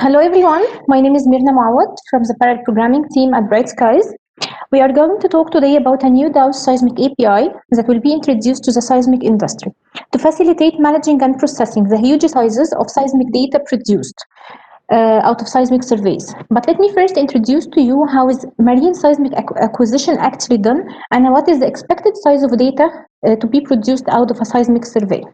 Hello everyone, my name is Merna Moawad from the parallel programming team at Brightskies. We are going to talk today about a new DAOS seismic API that will be introduced to the seismic industry to facilitate managing and processing the huge sizes of seismic data produced out of seismic surveys. But let me first introduce to you how is marine seismic acquisition actually done and what is the expected size of data to be produced out of a seismic survey.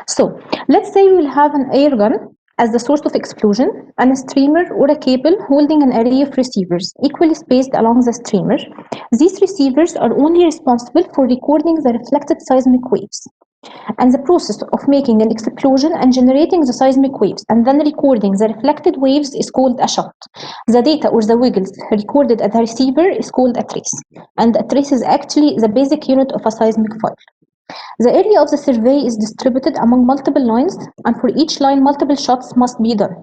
So let's say we will have an air gun as the source of explosion and a streamer or a cable holding an array of receivers equally spaced along the streamer. These receivers are only responsible for recording the reflected seismic waves. And the process of making an explosion and generating the seismic waves and then recording the reflected waves is called a shot. The data or the wiggles recorded at the receiver is called a trace. And a trace is actually the basic unit of a seismic file. The area of the survey is distributed among multiple lines, and for each line, multiple shots must be done.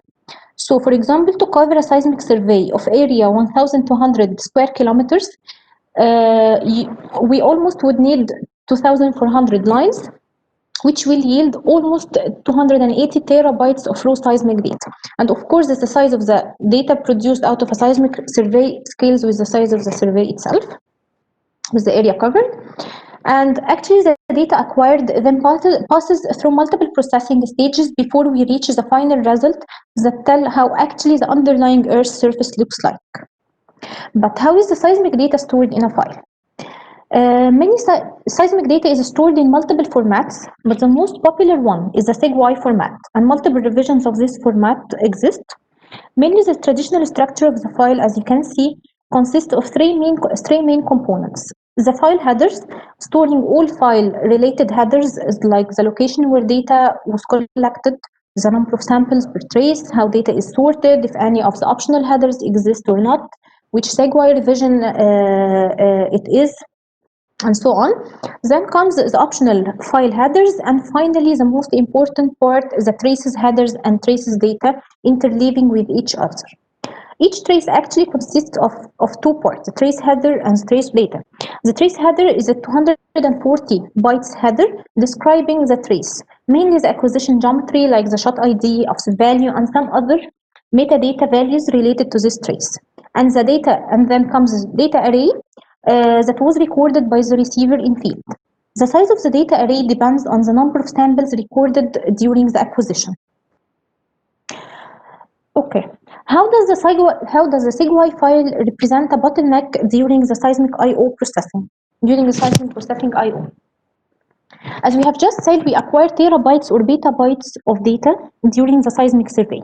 So, for example, to cover a seismic survey of area 1,200 square kilometers, we almost would need 2,400 lines, which will yield almost 280 terabytes of raw seismic data. And of course, the size of the data produced out of a seismic survey scales with the size of the survey itself, with the area covered. And actually, the data acquired then passes through multiple processing stages before we reach the final result that tell how actually the underlying Earth's surface looks like. But how is the seismic data stored in a file? Many seismic data is stored in multiple formats, but the most popular one is the Seg-Y format, and multiple revisions of this format exist. Mainly, the traditional structure of the file, as you can see, consists of three main components. The file headers, storing all file-related headers like the location where data was collected, the number of samples per trace, how data is sorted, if any of the optional headers exist or not, which Seg-Y revision it is, and so on. Then comes the optional file headers, and finally the most important part is the traces headers and traces data interleaving with each other. Each trace actually consists of two parts, the trace header and the trace data. The trace header is a 240 bytes header describing the trace, mainly the acquisition geometry like the shot ID, offset value, and some other metadata values related to this trace. And the data, and then comes the data array that was recorded by the receiver in field. The size of the data array depends on the number of samples recorded during the acquisition. Okay. How does the Seg-Y file represent a bottleneck during the seismic I/O processing? I/O. As we have just said, we acquire terabytes or petabytes of data during the seismic survey.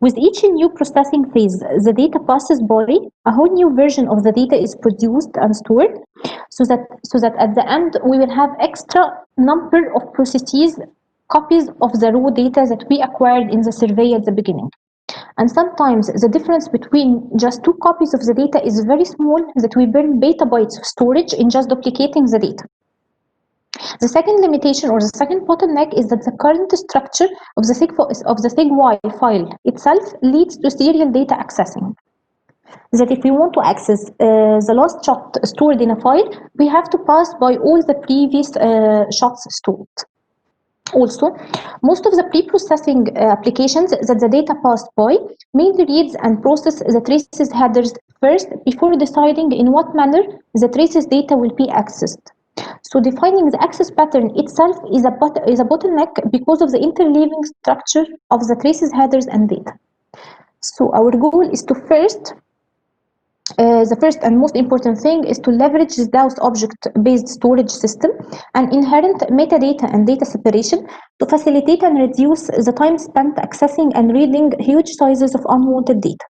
With each new processing phase, the data passes by, a whole new version of the data is produced and stored, so that at the end we will have extra number of processes, copies of the raw data that we acquired in the survey at the beginning. And sometimes the difference between just two copies of the data is very small, that we burn petabytes of storage in just duplicating the data. The second limitation or the second bottleneck is that the current structure of the Seg-Y file itself leads to serial data accessing. That if we want to access the last shot stored in a file, we have to pass by all the previous shots stored. Also, most of the pre-processing applications that the data passed by mainly reads and processes the traces headers first before deciding in what manner the traces data will be accessed. So defining the access pattern itself is a bottleneck because of the interleaving structure of the traces headers and data. So our goal is to the first and most important thing is to leverage the DAOS object-based storage system and inherent metadata and data separation to facilitate and reduce the time spent accessing and reading huge sizes of unwanted data.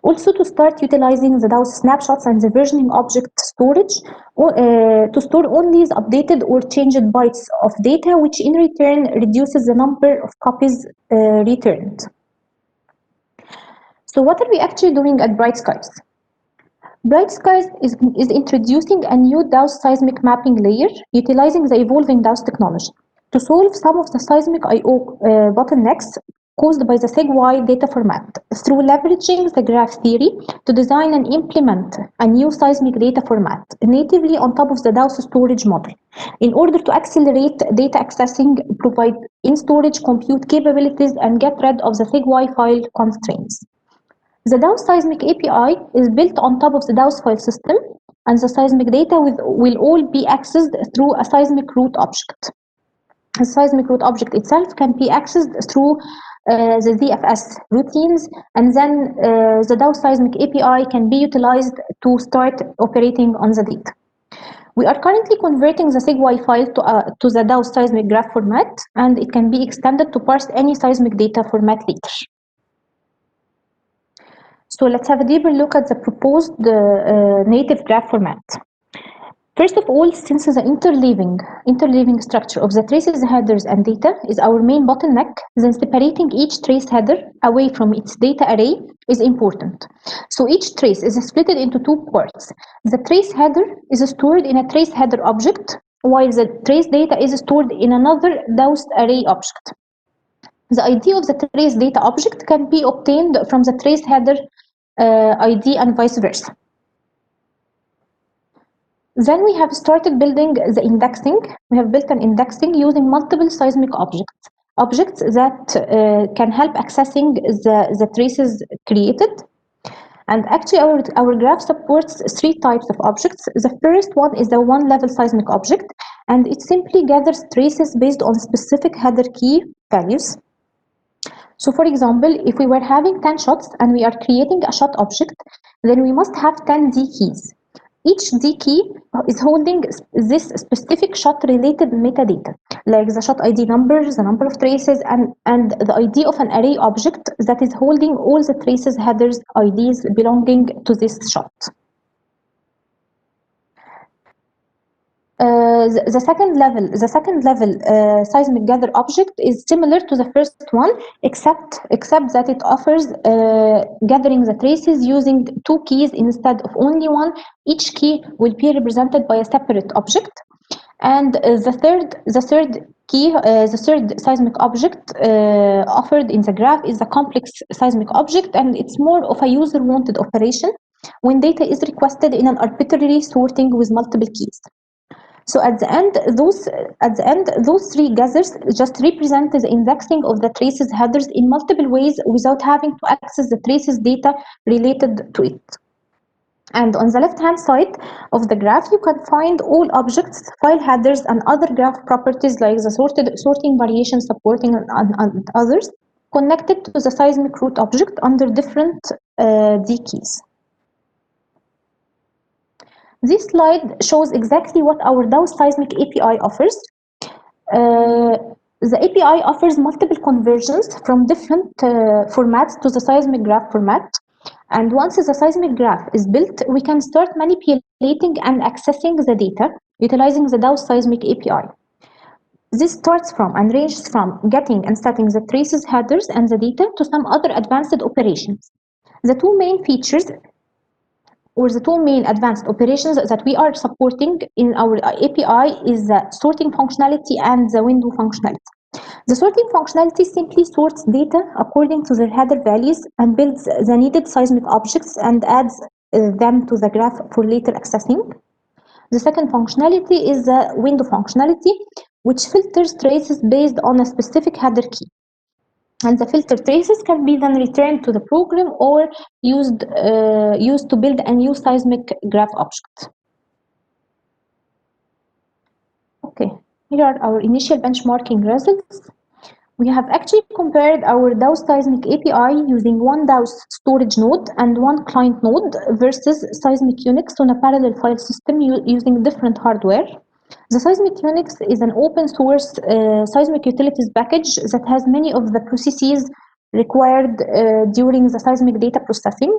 Also, to start utilizing the DAOS snapshots and the versioning object storage to store only the updated or changed bytes of data, which in return reduces the number of copies returned. So what are we actually doing at Brightskies? Brightskies is introducing a new DAOS seismic mapping layer utilizing the evolving DAOS technology to solve some of the seismic I/O bottlenecks caused by the Seg-Y data format through leveraging the graph theory to design and implement a new seismic data format natively on top of the DAOS storage model in order to accelerate data accessing, provide in-storage compute capabilities, and get rid of the Seg-Y file constraints. The DAOS seismic API is built on top of the DAOS file system, and the seismic data will all be accessed through a seismic root object. The seismic root object itself can be accessed through the ZFS routines, and then the DAOS seismic API can be utilized to start operating on the data. We are currently converting the Seg-Y file to the DAOS seismic graph format, and it can be extended to parse any seismic data format later. So let's have a deeper look at the proposed native graph format. First of all, since the interleaving structure of the traces, headers, and data is our main bottleneck, then separating each trace header away from its data array is important. So each trace is split into two parts. The trace header is stored in a trace header object, while the trace data is stored in another DAOS array object. The ID of the trace data object can be obtained from the trace header ID and vice versa. Then we have started building the indexing. We have built an indexing using multiple seismic objects that can help accessing the traces created. And actually our graph supports three types of objects. The first one is the one-level seismic object, and it simply gathers traces based on specific header key values. So for example, if we were having 10 shots and we are creating a shot object, then we must have 10 D keys. Each D key is holding this specific shot related metadata, like the shot ID number, the number of traces, and the ID of an array object that is holding all the traces, headers, IDs belonging to this shot. The second level seismic gather object is similar to the first one, except that it offers gathering the traces using two keys instead of only one. Each key will be represented by a separate object, and the third seismic object offered in the graph is a complex seismic object, and it's more of a user-wanted operation when data is requested in an arbitrary sorting with multiple keys. So at the end, those three gathers just represent the indexing of the traces headers in multiple ways without having to access the traces data related to it. And on the left-hand side of the graph, you can find all objects, file headers, and other graph properties like the sorting variation, supporting, and others connected to the seismic root object under different D keys. This slide shows exactly what our DAOS seismic API offers. The API offers multiple conversions from different formats to the seismic graph format. And once the seismic graph is built, we can start manipulating and accessing the data utilizing the DAOS seismic API. This starts from and ranges from getting and setting the traces, headers, and the data to some other advanced operations. The two main features or the two main advanced operations that we are supporting in our API is the sorting functionality and the window functionality. The sorting functionality simply sorts data according to their header values and builds the needed seismic objects and adds them to the graph for later accessing. The second functionality is the window functionality, which filters traces based on a specific header key. And the filtered traces can be then returned to the program or used to build a new seismic graph object. Okay, here are our initial benchmarking results. We have actually compared our DAOS seismic API using one DAOS storage node and one client node versus Seismic Unix on a parallel file system using different hardware. The Seismic Unix is an open source seismic utilities package that has many of the processes required during the seismic data processing.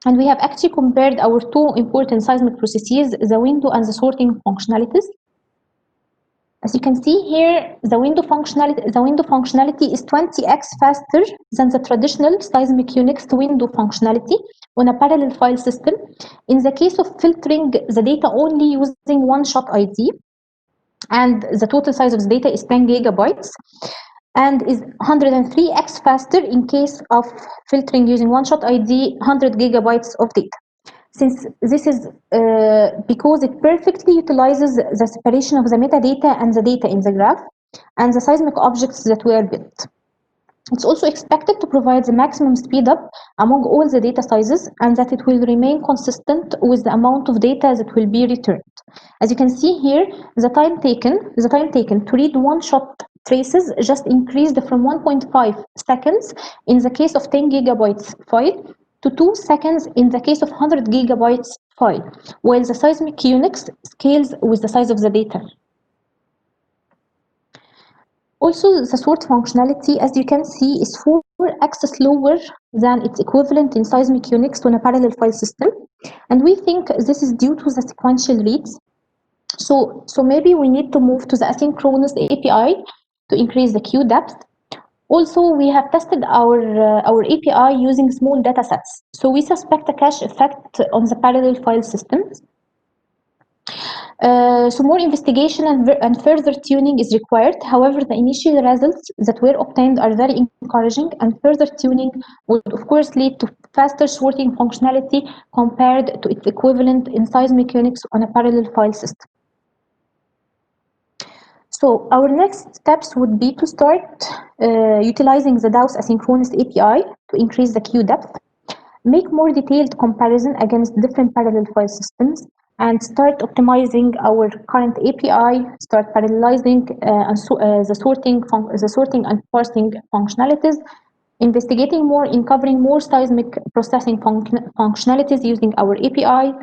And we have actually compared our two important seismic processes, the window and the sorting functionalities. As you can see here, the window functionality is 20x faster than the traditional Seismic Unix window functionality on a parallel file system in the case of filtering the data only using one shot ID, and the total size of the data is 10 gigabytes. and is 103x faster in case of filtering using one-shot ID 100 gigabytes of data. Since this is because it perfectly utilizes the separation of the metadata and the data in the graph and the seismic objects that were built. It's also expected to provide the maximum speed up among all the data sizes and that it will remain consistent with the amount of data that will be returned. As you can see here, the time taken to read one-shot traces just increased from 1.5 seconds in the case of 10 gigabytes file to 2 seconds in the case of 100 gigabytes file, while the seismic units scales with the size of the data. Also, the sort functionality, as you can see, is 4x slower than its equivalent in seismic Unix on a parallel file system. And we think this is due to the sequential reads. So maybe we need to move to the asynchronous API to increase the queue depth. Also, we have tested our API using small data sets. So we suspect a cache effect on the parallel file systems. So more investigation and further tuning is required. However, the initial results that were obtained are very encouraging, and further tuning would of course lead to faster sorting functionality compared to its equivalent in seismic Unix on a parallel file system. So our next steps would be to start utilizing the DAOS asynchronous API to increase the queue depth, make more detailed comparison against different parallel file systems, and start optimizing our current API, start parallelizing the sorting and parsing functionalities, investigating more in covering more seismic processing functionalities using our API,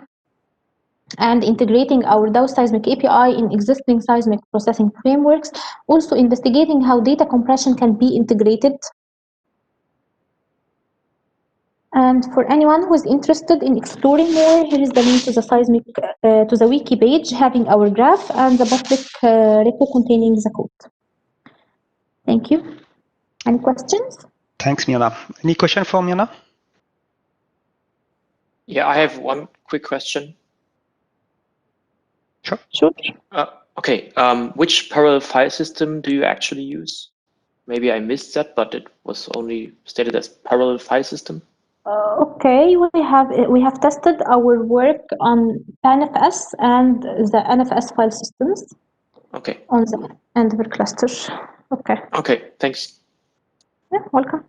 and integrating our DAOS seismic API in existing seismic processing frameworks, also investigating how data compression can be integrated. And for anyone who is interested in exploring more, here is the link to the seismic to the wiki page having our graph and the public repo containing the code. Thank you. Any questions? Thanks, Merna. Any question for Merna? Yeah, I have one quick question. Sure. Okay, which parallel file system do you actually use? Maybe I missed that, but it was only stated as parallel file system. Okay, we have tested our work on NFS and the NFS file systems. Okay. On the Endeavour clusters. Okay. Okay, thanks. Yeah, welcome.